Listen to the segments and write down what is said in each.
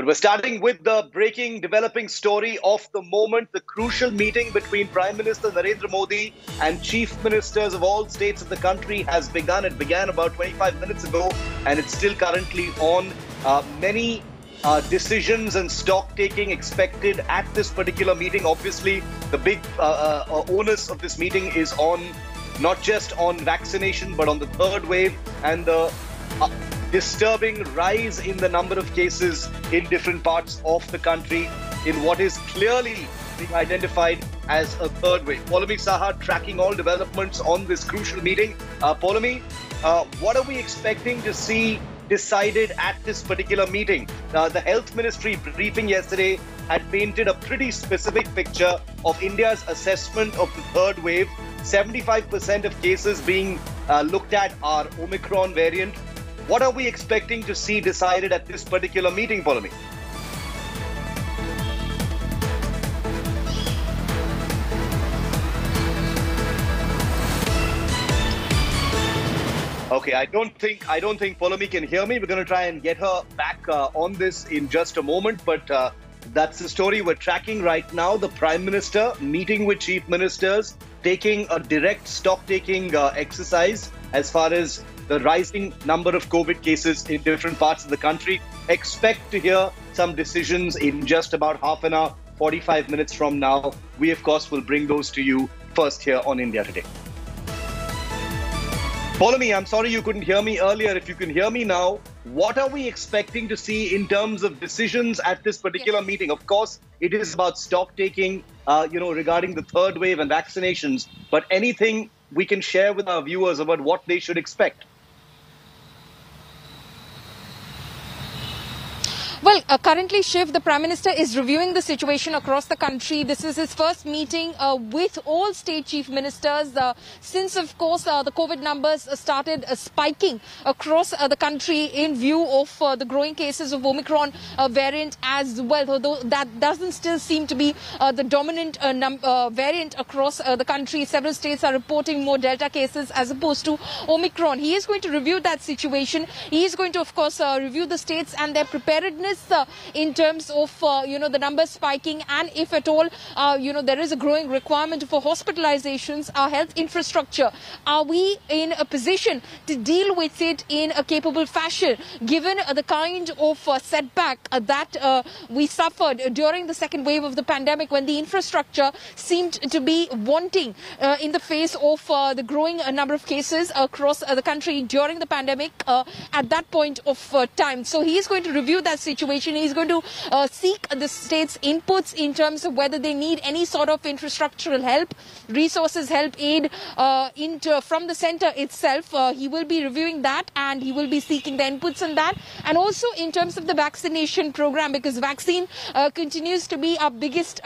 But we're starting with the breaking, developing story of the moment, the crucial meeting between Prime Minister Narendra Modi and chief ministers of all states of the country has begun. It began about 25 minutes ago, and it's still currently on. Many decisions and stock taking expected at this particular meeting. Obviously, the big onus of this meeting is on not just on vaccination, but on the third wave and the disturbing rise in the number of cases in different parts of the country in what is clearly being identified as a third wave. Poulomi Saha tracking all developments on this crucial meeting. Poulomi, what are we expecting to see decided at this particular meeting? The Health Ministry briefing yesterday had painted a pretty specific picture of India's assessment of the third wave. 75% of cases being looked at are Omicron variant. What are we expecting to see decided at this particular meeting, Poulomi? Okay, I don't think Poulomi can hear me. We're going to try and get her back on this in just a moment. But that's the story we're tracking right now. The Prime Minister meeting with chief ministers, taking a direct stock-taking exercise as far as the rising number of COVID cases in different parts of the country. Expect to hear some decisions in just about half an hour, 45 minutes from now. We, of course, will bring those to you first here on India Today. Poulomi, I'm sorry you couldn't hear me earlier. If you can hear me now, what are we expecting to see in terms of decisions at this particular meeting? Of course, it is about stock taking, regarding the third wave and vaccinations. But anything we can share with our viewers about what they should expect? Well, currently, Shiv, the Prime Minister is reviewing the situation across the country. This is his first meeting with all state chief ministers since, of course, the COVID numbers started spiking across the country in view of the growing cases of Omicron variant as well. Although that doesn't still seem to be the dominant variant across the country. Several states are reporting more Delta cases as opposed to Omicron. He is going to review that situation. He is going to, of course, review the states and their preparedness in terms of, the numbers spiking, and if at all, there is a growing requirement for hospitalizations, our health infrastructure. Are we in a position to deal with it in a capable fashion, given the kind of setback that we suffered during the second wave of the pandemic, when the infrastructure seemed to be wanting in the face of the growing number of cases across the country during the pandemic at that point of time. So he is going to review that situation. He's going to seek the state's inputs in terms of whether they need any sort of infrastructural help, resources, help, aid from the centre itself. He will be reviewing that, and he will be seeking the inputs on that. And also in terms of the vaccination program, because vaccine continues to be our biggest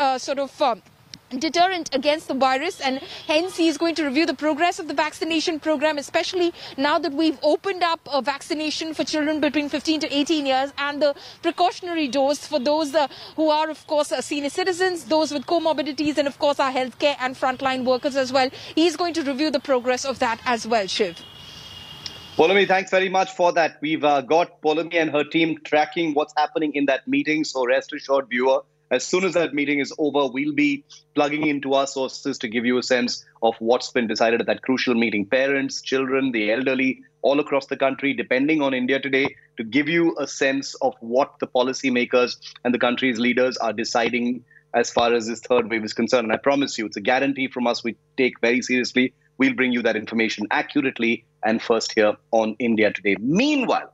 deterrent against the virus, and hence he is going to review the progress of the vaccination program, especially now that we've opened up a vaccination for children between 15 to 18 years and the precautionary dose for those who are, of course, senior citizens, those with comorbidities, and of course our healthcare and frontline workers as well. He is going to review the progress of that as well, Shiv. Poulomi, thanks very much for that. We've got Poulomi and her team tracking what's happening in that meeting, so rest assured, viewer, as soon as that meeting is over, we'll be plugging into our sources to give you a sense of what's been decided at that crucial meeting. Parents, children, the elderly, all across the country, depending on India Today, to give you a sense of what the policymakers and the country's leaders are deciding as far as this third wave is concerned. And I promise you, it's a guarantee from us we take very seriously. We'll bring you that information accurately and first here on India Today. Meanwhile,